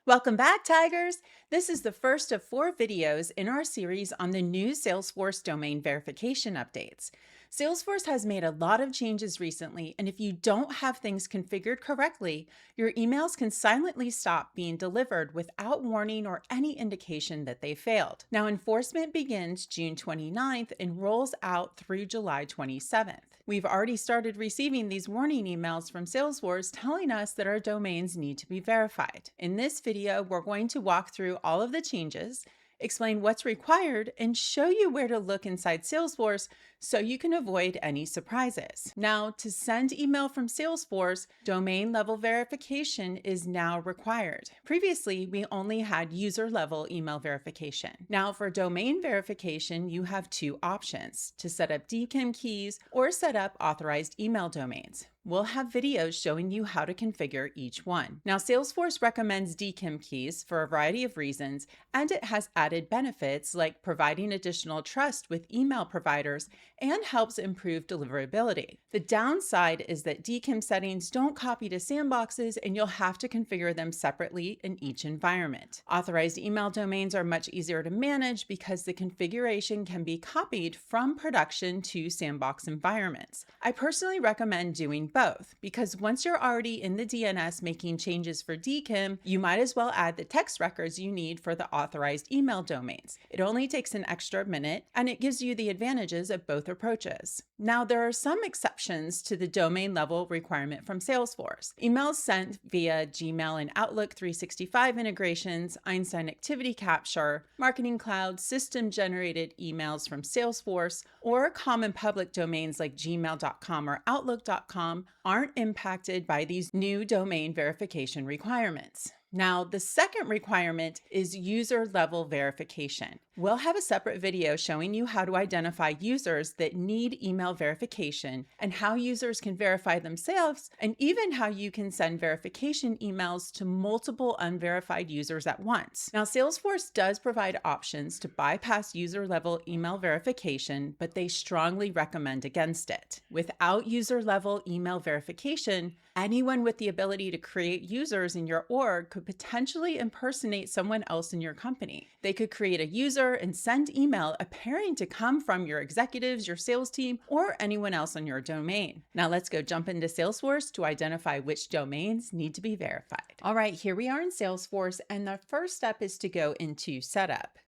Welcome back, Tigers! This is the first of 4 videos in our series on the new Salesforce domain verification updates. Salesforce has made a lot of changes recently, and if you don't have things configured correctly, your emails can silently stop being delivered without warning or any indication that they failed. Now, enforcement begins June 29th and rolls out through July 27th. We've already started receiving these warning emails from Salesforce telling us that our domains need to be verified. In this video, we're going to walk through all of the changes, explain what's required, and show you where to look inside Salesforce so you can avoid any surprises. Now, to send email from Salesforce, domain level verification is now required. Previously, we only had user level email verification. Now, for domain verification, you have 2 options: to set up DKIM keys or set up authorized email domains. We'll have videos showing you how to configure each one. Now, Salesforce recommends DKIM keys for a variety of reasons, and it has added benefits like providing additional trust with email providers and helps improve deliverability. The downside is that DKIM settings don't copy to sandboxes, and you'll have to configure them separately in each environment. Authorized email domains are much easier to manage because the configuration can be copied from production to sandbox environments. I personally recommend doing both because once you're already in the DNS making changes for DKIM, you might as well add the text records you need for the authorized email domains. It only takes an extra minute, and it gives you the advantages of both approaches. Now, there are some exceptions to the domain level requirement from Salesforce. Emails sent via Gmail and Outlook 365 integrations, Einstein Activity Capture, Marketing Cloud, system-generated emails from Salesforce, or common public domains like gmail.com or outlook.com aren't impacted by these new domain verification requirements. Now, the second requirement is user level verification. We'll have a separate video showing you how to identify users that need email verification and how users can verify themselves, and even how you can send verification emails to multiple unverified users at once. Now, Salesforce does provide options to bypass user level email verification, but they strongly recommend against it. Without user level email verification, anyone with the ability to create users in your org could potentially impersonate someone else in your company. They could create a user and send email appearing to come from your executives, your sales team, or anyone else on your domain. Now let's go jump into Salesforce to identify which domains need to be verified. All right, here we are in Salesforce, and the first step is to go into Setup.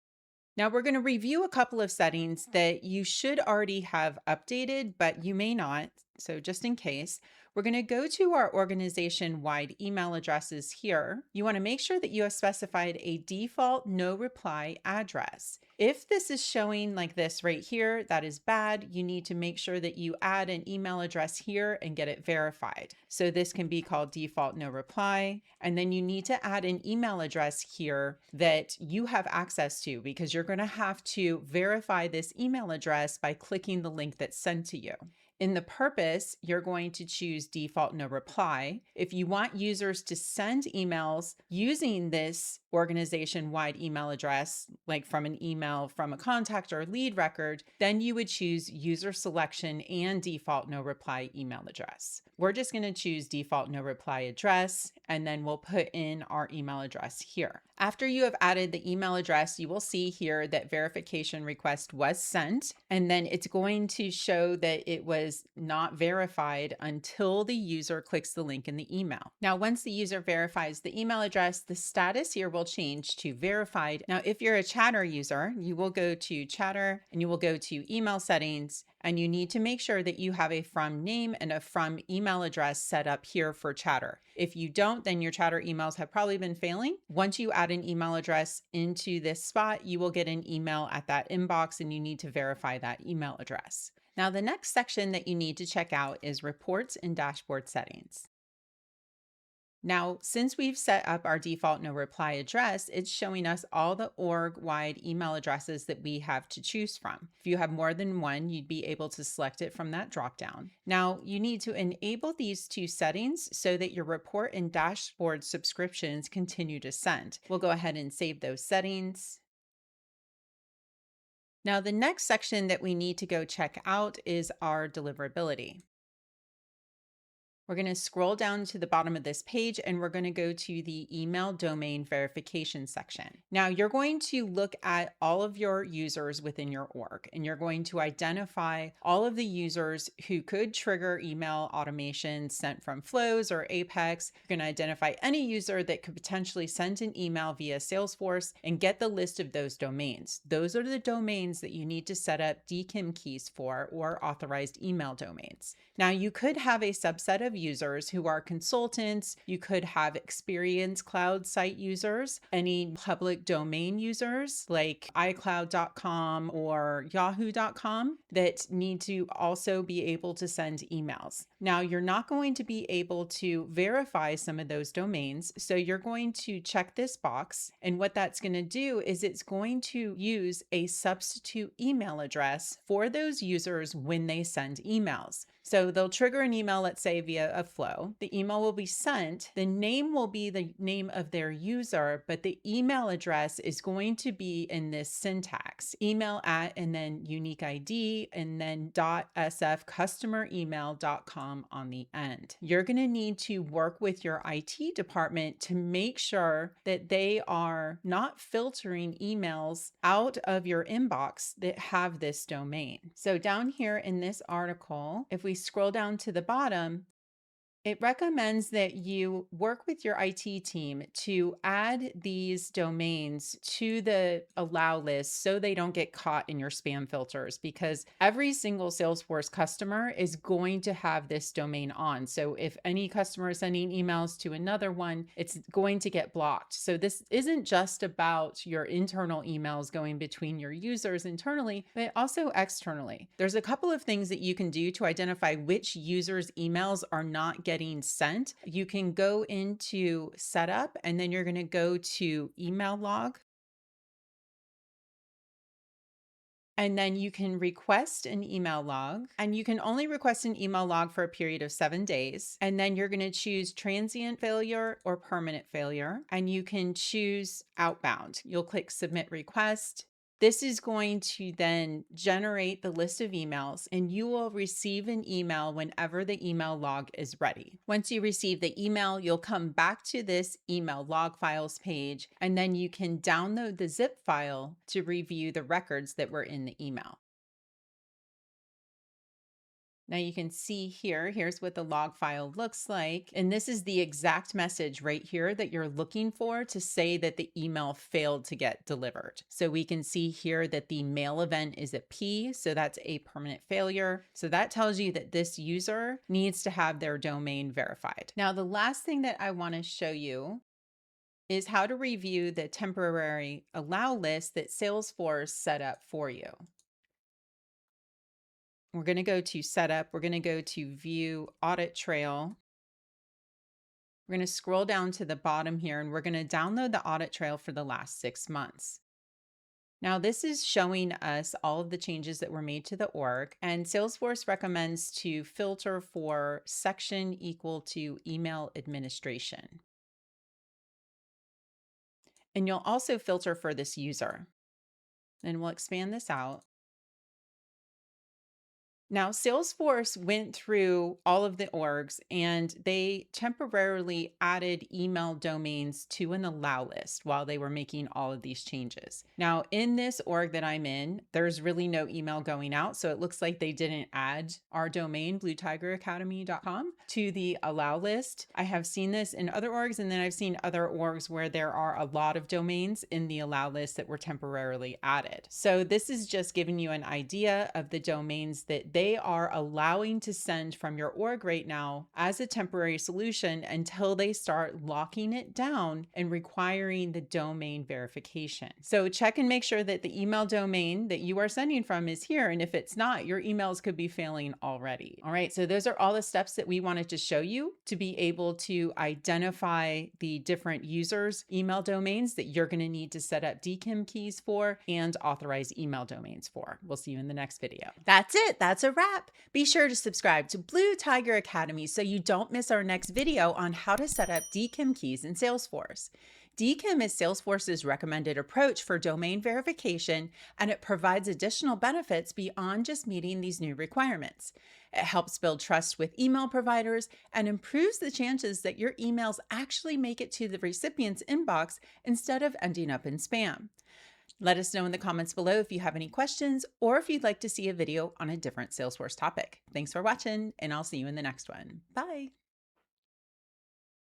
Now we're going to review a couple of settings that you should already have updated, but you may not. So just in case, we're going to go to our organization-wide email addresses here. You want to make sure that you have specified a default no reply address. If this is showing like this right here, that is bad. You need to make sure that you add an email address here and get it verified. So this can be called default no reply. And then you need to add an email address here that you have access to, because you're going to have to verify this email address by clicking the link that's sent to you. In the purpose, you're going to choose default no reply. If you want users to send emails using this organization-wide email address, like from an email from a contact or lead record, then you would choose user selection and default no reply email address. We're just going to choose default no reply address, and then we'll put in our email address here. After you have added the email address, you will see here that verification request was sent, and then it's going to show that it was not verified until the user clicks the link in the email. Now, once the user verifies the email address, the status here will change to verified. Now, if you're a Chatter user, you will go to Chatter and you will go to email settings, and you need to make sure that you have a from name and a from email address set up here for Chatter. If you don't, then your Chatter emails have probably been failing. Once you add an email address into this spot, you will get an email at that inbox, and you need to verify that email address. Now, the next section that you need to check out is reports and dashboard settings. Now, since we've set up our default no reply address, it's showing us all the org-wide email addresses that we have to choose from. If you have more than one, you'd be able to select it from that dropdown. Now, you need to enable these 2 settings so that your report and dashboard subscriptions continue to send. We'll go ahead and save those settings. Now, the next section that we need to go check out is our deliverability. We're going to scroll down to the bottom of this page and we're going to go to the email domain verification section. Now you're going to look at all of your users within your org and you're going to identify all of the users who could trigger email automation sent from Flows or Apex. You're going to identify any user that could potentially send an email via Salesforce and get the list of those domains. Those are the domains that you need to set up DKIM keys for, or authorized email domains. Now you could have a subset of users who are consultants. You could have experienced cloud site users, any public domain users like iCloud.com or Yahoo.com that need to also be able to send emails. Now you're not going to be able to verify some of those domains. So you're going to check this box. And what that's going to do is it's going to use a substitute email address for those users when they send emails. So they'll trigger an email, let's say via a flow. The email will be sent. The name will be the name of their user, but the email address is going to be in this syntax: email at, and then unique ID, and then .sfcustomeremail.com on the end. You're going to need to work with your IT department to make sure that they are not filtering emails out of your inbox that have this domain. So down here in this article, if we scroll down to the bottom, it recommends that you work with your IT team to add these domains to the allow list so they don't get caught in your spam filters, because every single Salesforce customer is going to have this domain on. So if any customer is sending emails to another one, it's going to get blocked. So this isn't just about your internal emails going between your users internally, but also externally. There's a couple of things that you can do to identify which users' emails are not getting sent. You can go into setup and then you're going to go to email log. And then you can request an email log, and you can only request an email log for a period of 7 days. And then you're going to choose transient failure or permanent failure, and you can choose outbound. You'll click submit request. This is going to then generate the list of emails, and you will receive an email whenever the email log is ready. Once you receive the email, you'll come back to this email log files page, and then you can download the zip file to review the records that were in the email. Now you can see here's what the log file looks like. And this is the exact message right here that you're looking for to say that the email failed to get delivered. So we can see here that the mail event is a P, so that's a permanent failure. So that tells you that this user needs to have their domain verified. Now, the last thing that I want to show you is how to review the temporary allow list that Salesforce set up for you. We're going to go to setup. We're going to go to view audit trail. We're going to scroll down to the bottom here and we're going to download the audit trail for the last 6 months. Now this is showing us all of the changes that were made to the org, and Salesforce recommends to filter for section equal to email administration. And you'll also filter for this user. And we'll expand this out. Now, Salesforce went through all of the orgs and they temporarily added email domains to an allow list while they were making all of these changes. Now, in this org that I'm in, there's really no email going out. So it looks like they didn't add our domain, bluetigeracademy.com, to the allow list. I have seen this in other orgs, and then I've seen other orgs where there are a lot of domains in the allow list that were temporarily added. So this is just giving you an idea of the domains that they are allowing to send from your org right now as a temporary solution until they start locking it down and requiring the domain verification. So check and make sure that the email domain that you are sending from is here. And if it's not, your emails could be failing already. All right. So those are all the steps that we wanted to show you to be able to identify the different users' email domains that you're going to need to set up DKIM keys for and authorize email domains for. We'll see you in the next video. That's it. That's a wrap. Be sure to subscribe to Blue Tiger Academy so you don't miss our next video on how to set up DKIM keys in Salesforce. DKIM is Salesforce's recommended approach for domain verification, and it provides additional benefits beyond just meeting these new requirements. It helps build trust with email providers and improves the chances that your emails actually make it to the recipient's inbox instead of ending up in spam. Let us know in the comments below if you have any questions or if you'd like to see a video on a different Salesforce topic. Thanks for watching, and I'll see you in the next one. Bye.